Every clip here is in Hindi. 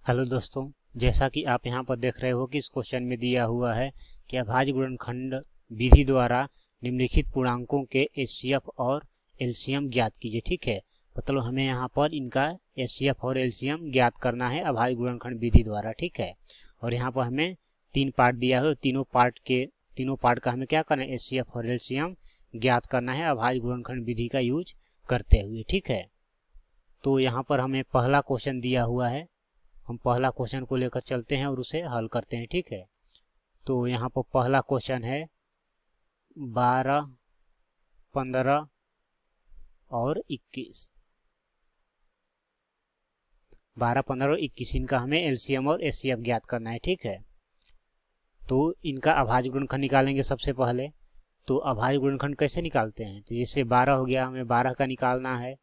हेलो दोस्तों, जैसा कि आप यहाँ पर देख रहे हो कि इस क्वेश्चन में दिया हुआ है कि अभाज्य गुणनखंड विधि द्वारा निम्नलिखित पूर्णांकों के एचसीएफ और एलसीएम ज्ञात कीजिए। ठीक है, मतलब हमें यहाँ पर इनका एचसीएफ और एलसीएम ज्ञात करना है अभाज्य गुणनखंड विधि द्वारा। ठीक है, और यहाँ पर हमें 3 पार्ट दिया है, तीनों पार्ट का हमें क्या करना है, एचसीएफ और एलसीएम ज्ञात करना है अभाज्य गुणनखंड विधि का यूज करते हुए। ठीक है, तो यहाँ पर हमें पहला क्वेश्चन दिया हुआ है, हम पहला क्वेश्चन को लेकर चलते हैं और उसे हल करते हैं। ठीक है, तो यहाँ पर पहला क्वेश्चन है 12, 15 और 21। 12, 15 और 21 इनका हमें एलसीएम और एचसीएफ ज्ञात करना है। ठीक है, तो इनका अभाज्य गुणनखंड निकालेंगे सबसे पहले। तो अभाज्य गुणनखंड कैसे निकालते हैं, तो जैसे 12 हो गया, हमें 12 का निकालना है।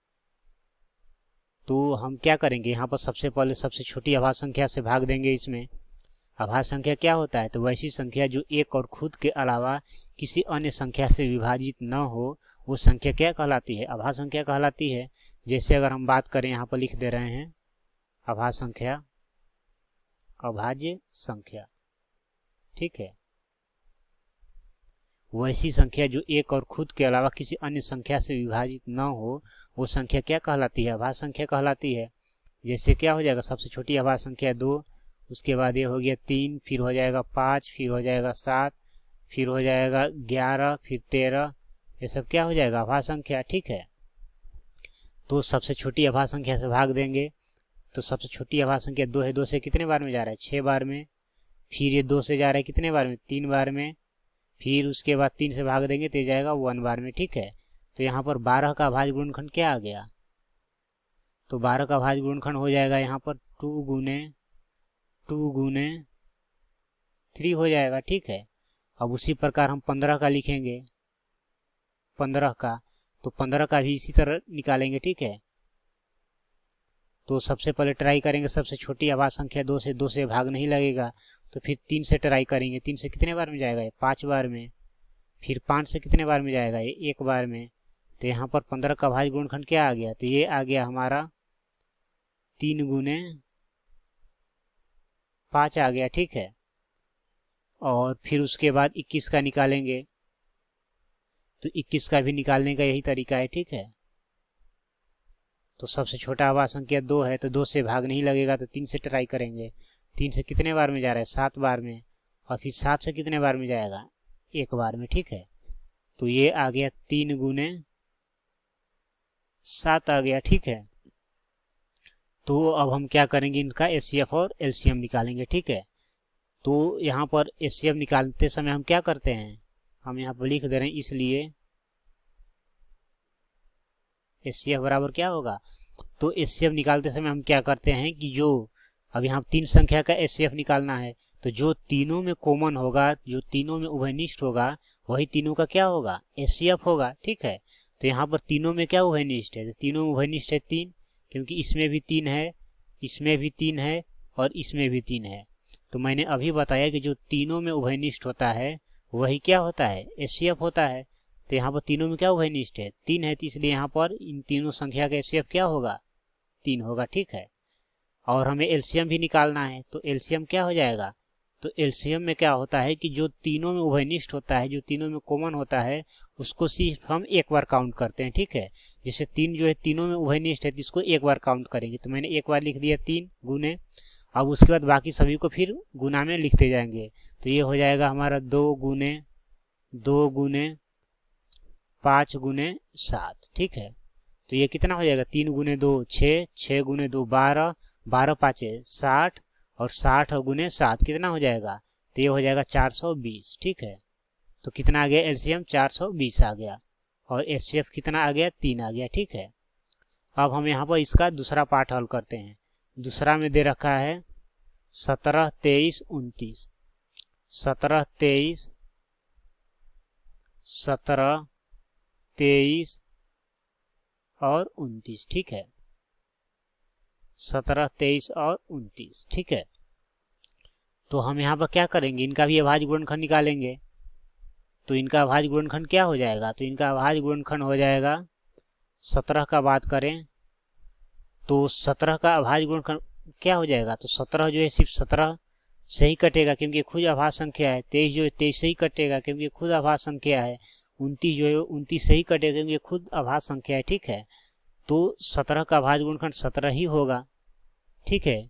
तो हम क्या करेंगे, यहाँ पर सबसे पहले सबसे छोटी अभाज्य संख्या से भाग देंगे। इसमें अभाज्य संख्या क्या होता है, तो वैसी संख्या जो एक और खुद के अलावा किसी अन्य संख्या से विभाजित न हो, वो संख्या क्या कहलाती है, अभाज्य संख्या कहलाती है। जैसे अगर हम बात करें, यहाँ पर लिख दे रहे हैं अभाज्य संख्या। ठीक है, वैसी संख्या जो एक और खुद के अलावा किसी अन्य संख्या से विभाजित न हो, वो संख्या क्या कहलाती है, अभाज्य संख्या कहलाती है। जैसे क्या हो जाएगा, सबसे छोटी अभाज्य संख्या 2, उसके बाद ये हो गया 3, फिर हो जाएगा 5, फिर हो जाएगा 7, फिर हो जाएगा 11, फिर 13, ये सब क्या हो जाएगा, अभाज्य संख्या। ठीक है, तो सबसे छोटी अभाज्य संख्या से भाग देंगे। तो सबसे छोटी अभाज्य संख्या 2 है, 2 से कितने बार में जा रहा है, 6 बार में। फिर ये 2 से जा रहा है कितने बार में, 3 बार में। फिर उसके बाद 3 से भाग देंगे तो ये जाएगा 1 बार में। ठीक है, तो यहाँ पर 12 का अभाज्य गुणनखंड क्या आ गया, तो 12 का अभाज्य गुणनखंड हो जाएगा यहाँ पर 2 गुने 3 हो जाएगा। ठीक है, अब उसी प्रकार हम 15 का लिखेंगे, 15 का, तो 15 का भी इसी तरह निकालेंगे। ठीक है, तो सबसे पहले ट्राई करेंगे, सबसे छोटी अभाज्य संख्या 2 से भाग नहीं लगेगा, तो फिर 3 से ट्राई करेंगे। 3 से कितने बार में जाएगा, ये 5 बार में। फिर 5 से कितने बार में जाएगा, ये 1 बार में। तो यहाँ पर 15 का अभाज्य गुणनखंड क्या आ गया, तो ये आ गया हमारा 3 गुने 5 आ गया। ठीक है, और फिर उसके बाद 21 का निकालेंगे, तो 21 का भी निकालने का यही तरीका है। ठीक है, तो सबसे छोटा अभाज्य संख्या 2 है, तो 2 से भाग नहीं लगेगा, तो 3 से ट्राई करेंगे। 3 से कितने बार में जा रहा है, 7 बार में। और फिर 7 से कितने बार में जाएगा, 1 बार में। ठीक है, तो ये आ गया 3 गुने 7 आ गया। ठीक है, तो अब हम क्या करेंगे, इनका एचसीएफ और एलसीएम निकालेंगे। ठीक है, तो यहाँ पर एचसीएफ निकालते समय हम क्या करते हैं, हम यहाँ पर लिख दे रहे हैं, इसलिए एचसीएफ बराबर क्या होगा, तो एचसीएफ निकालते समय हम क्या करते हैं कि जो अब यहाँ 3 संख्या का एचसीएफ निकालना है, तो जो तीनों में कॉमन होगा, जो तीनों में उभयनिष्ठ होगा, वही तीनों का क्या होगा, एचसीएफ होगा। ठीक है, तो यहाँ पर तीनों में क्या उभयनिष्ठ है, तो तीनों में उभयनिष्ठ है 3, क्योंकि इसमें भी 3 है, इसमें भी 3 है और इसमें भी 3 है। तो मैंने अभी बताया कि जो तीनों में उभयनिष्ठ होता है वही क्या होता है, एचसीएफ होता है। तो यहाँ पर तीनों में क्या उभयनिष्ठ है, 3 है, तो इसलिए यहाँ पर इन तीनों संख्या का एचसीएफ क्या होगा, 3 होगा। ठीक है, और हमें एलसीएम भी निकालना है, तो एलसीएम क्या हो जाएगा, तो एलसीएम में क्या होता है कि जो तीनों में उभयनिष्ठ होता है, जो तीनों में कॉमन होता है, उसको सिर्फ हम एक बार काउंट करते हैं। ठीक है, जैसे 3 जो है तीनों में उभयनिष्ठ है, तो इसको एक बार काउंट करेंगे, तो मैंने एक बार लिख दिया 3 गुने। अब उसके बाद बाकी सभी को फिर गुना में लिखते जाएंगे, तो ये हो जाएगा हमारा 2 गुने 5 गुने 7। ठीक है, तो ये कितना हो जाएगा, 3 गुने 2 6, 6 गुने 2 12, 12 पाँचे 60, और 60 गुने 7 कितना हो जाएगा, तो ये हो जाएगा 420। ठीक है, तो कितना आ गया, एलसीएम 420 आ गया, और एचसीएफ कितना आ गया, 3 आ गया। ठीक है, अब हम यहाँ पर इसका दूसरा पार्ट हल करते हैं। दूसरा में दे रखा है 17, 23, 29। 17, 23, 17, 23 और 29। ठीक है, 17, 23 और 29। ठीक है, तो हम यहाँ पर क्या करेंगे, इनका भी अभाज्य गुणनखंड निकालेंगे। तो इनका अभाज्य गुणनखंड क्या हो जाएगा, तो इनका अभाज्य गुणनखंड हो जाएगा 17 का बात करें तो 17 का अभाज्य क्या हो जाएगा, तो 17 जो है सिर्फ 17 से ही कटेगा क्योंकि खुद अभाज्य संख्या है। 23 जो है 23 से ही कटेगा क्योंकि खुद अभाज्य संख्या है। 29 जो है 29 से ही कटेगा क्योंकि खुद अभाज्य संख्या है। ठीक है, तो 17 का अभाज्य गुणनखंड 17 ही होगा। ठीक है,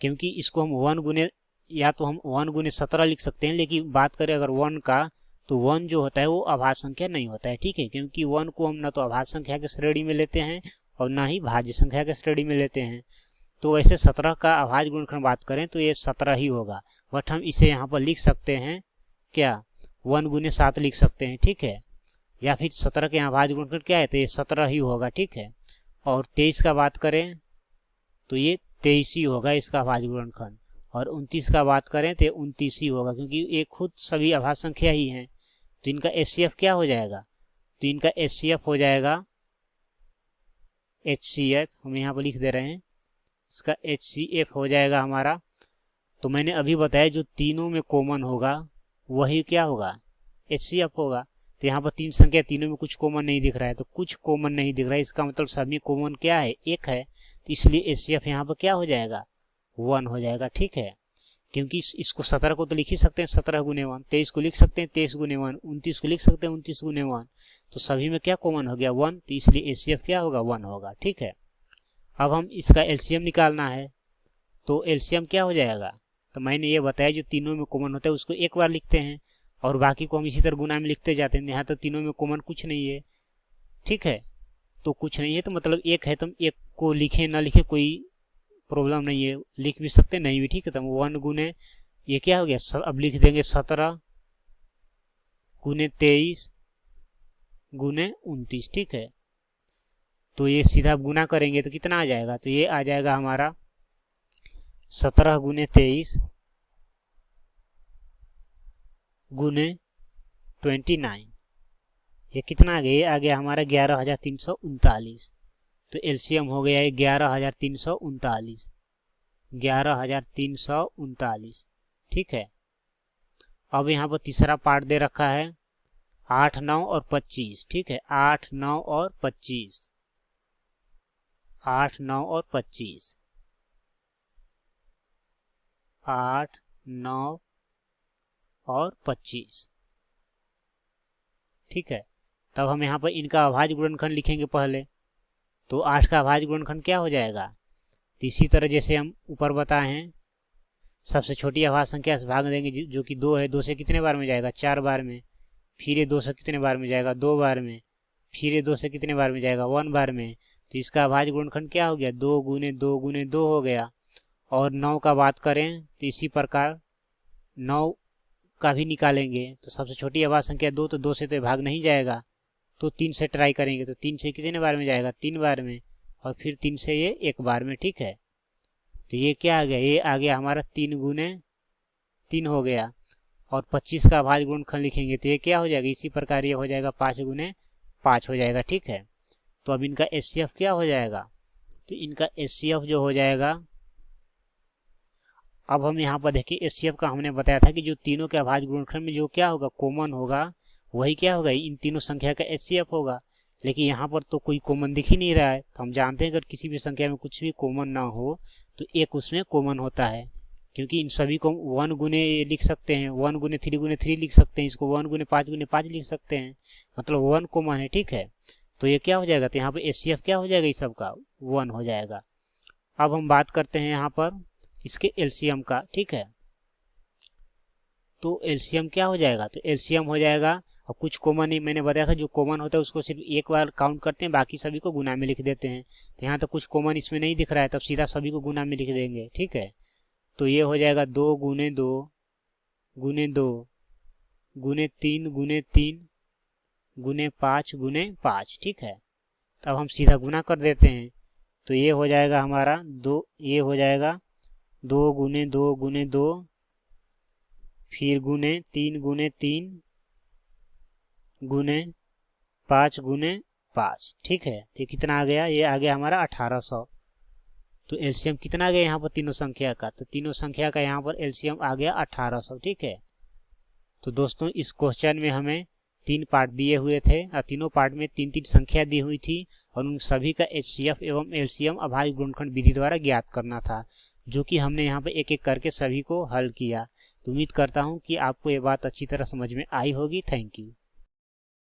क्योंकि इसको हम 1 गुने, या तो हम 1 गुने 17 लिख सकते हैं, लेकिन बात करें अगर 1 का, तो 1 जो होता है वो अभाज्य संख्या नहीं होता है। ठीक है, क्योंकि 1 को हम ना तो अभाज्य संख्या के श्रेणी में लेते हैं और ना ही भाज्य संख्या के श्रेणी में लेते हैं। तो वैसे 17 का अभाज्य गुणनखंड बात करें तो ये 17 ही होगा, बट हम इसे यहाँ पर लिख सकते हैं क्या, 1 गुने 7 लिख सकते हैं। ठीक है, या फिर 17 के यहाँ अभाज्य गुणनखंड क्या है, तो ये 17 ही होगा। ठीक है, और 23 का बात करें तो ये 23 ही होगा इसका अभाज्य गुणनखंड, और 29 का बात करें तो 29 ही होगा क्योंकि ये खुद सभी अभाज्य संख्या ही हैं। तो इनका HCF क्या हो जाएगा, तो इनका HCF हो जाएगा, HCF हम यहाँ पर लिख दे रहे हैं, इसका HCF हो जाएगा हमारा, तो मैंने अभी बताया जो तीनों में कॉमन होगा वही क्या होगा, HCF होगा। तो यहाँ पर 3 संख्या, तीनों में कुछ कॉमन नहीं दिख रहा है, तो कुछ कॉमन नहीं दिख रहा है, इसका मतलब सभी कॉमन क्या है, 1 है। तो इसलिए HCF यहाँ पर क्या हो जाएगा, 1 हो जाएगा। ठीक है, क्योंकि इसको 17 को तो लिख ही सकते हैं 17 गुने 1, 23 को लिख सकते हैं 23 गुने 1, 29 को लिख सकते हैं 29 गुने 1, तो सभी में क्या कॉमन हो गया, 1, तो इसलिए HCF क्या होगा, 1 होगा। ठीक है, अब हम इसका LCM निकालना है, तो LCM क्या हो जाएगा, तो मैंने ये बताया जो तीनों में कॉमन होता है उसको एक बार लिखते हैं और बाकी को हम इसी तरह गुना में लिखते जाते हैं। यहाँ तो तीनों में कॉमन कुछ नहीं है। ठीक है, तो कुछ नहीं है तो मतलब 1 है, तो हम 1 को लिखें ना लिखे कोई प्रॉब्लम नहीं है, लिख भी सकते नहीं भी। ठीक है, तो हम 1 गुने ये क्या हो गया, अब लिख देंगे 17 गुने 23 गुने 29। ठीक है, तो ये सीधा गुना करेंगे तो कितना आ जाएगा, तो ये आ जाएगा हमारा 17 गुने 23 गुने 29, ये कितना आ गया, ये आ गया हमारा 11,339। तो LCM हो गया 11,339, 11,339। ठीक है, अब यहाँ पर तीसरा पार्ट दे रखा है 8, 9 और 25। ठीक है, 8, 9 और 25, 8, 9 और 25, 8, 9 और 25। ठीक है, तब हम यहाँ पर इनका अभाज्य गुणनखंड लिखेंगे पहले, तो 8 का अभाज्य गुणनखंड क्या हो जाएगा, तो इसी तरह जैसे हम ऊपर बताए हैं सबसे छोटी अभाज्य संख्या से भाग देंगे जो कि 2 है, 2 से कितने बार में जाएगा, 4 बार में, फिर ये 2 से कितने बार में जाएगा, 2 बार में, फिर ये 2 से कितने बार में जाएगा, 1 बार में। तो इसका अभाज्य गुणनखंड क्या हो गया, 2 गुने 2 गुने 2 हो गया। और 9 का बात करें तो इसी प्रकार 9 का भी निकालेंगे, तो सबसे छोटी अभाज्य संख्या 2, तो 2 से तो भाग नहीं जाएगा, तो 3 से ट्राई करेंगे, तो 3 से कितने बार में जाएगा, 3 बार में, और फिर 3 से ये 1 बार में। ठीक है, तो ये क्या आ गया, ये आ गया हमारा 3 गुने 3 हो गया, और 25 का अभाज्य गुणनखंड लिखेंगे तो ये क्या हो जाएगा, इसी प्रकार ये हो जाएगा 5 गुने 5 हो जाएगा। ठीक है, तो अब इनका HCF क्या हो जाएगा, तो इनका HCF जो हो जाएगा, अब हम यहाँ पर देखिए HCF का हमने बताया था कि जो तीनों के अभाज्य गुणनखंड में जो क्या होगा, कॉमन होगा, वही क्या होगा, इन तीनों संख्या का HCF होगा। लेकिन यहाँ पर तो कोई कॉमन दिख ही नहीं रहा है, तो हम जानते हैं अगर किसी भी संख्या में कुछ भी कॉमन ना हो तो एक उसमें कॉमन होता है, क्योंकि इन सभी को 1 गुने लिख सकते हैं, 1 गुने 3 गुने 3 लिख सकते हैं, इसको 1 गुने 5 गुने 5 लिख सकते हैं, मतलब 1 कॉमन है। ठीक है, तो ये क्या हो जाएगा, तो यहाँ पर HCF क्या हो जाएगा, इस सब का 1 हो जाएगा। अब हम बात करते हैं यहाँ पर इसके LCM का। ठीक है, तो LCM क्या हो जाएगा, तो LCM हो जाएगा, अब कुछ कॉमन नहीं, मैंने बताया था जो कॉमन होता है उसको सिर्फ एक बार काउंट करते हैं, बाकी सभी को गुना में लिख देते हैं। तो यहाँ तो कुछ कॉमन इसमें नहीं दिख रहा है, तब सीधा सभी को गुना में लिख देंगे। ठीक है, तो ये हो जाएगा 2 गुने 2 गुने 2 गुने 3 गुने 3 गुने 5 गुने 5। ठीक है, तब हम सीधा गुना कर देते हैं, तो ये हो जाएगा हमारा 2, ये हो जाएगा 2 गुने 2 गुने 2, फिर गुने 3 गुने 3 गुने 5 गुने 5। ठीक है, तो कितना आ गया, ये आ गया हमारा 1800। तो LCM कितना आ गया यहाँ पर तीनों संख्या का, तो तीनों संख्या का यहाँ पर LCM आ गया 1800। ठीक है, तो दोस्तों इस क्वेश्चन में हमें 3 पार्ट दिए हुए थे और तीनों पार्ट में 3-3 संख्या दी हुई थी और उन सभी का HCF एवं LCM अभाज्य गुणनखंड विधि द्वारा ज्ञात करना था, जो कि हमने यहाँ पे एक एक करके सभी को हल किया। तो उम्मीद करता हूँ कि आपको ये बात अच्छी तरह समझ में आई होगी। Thank you.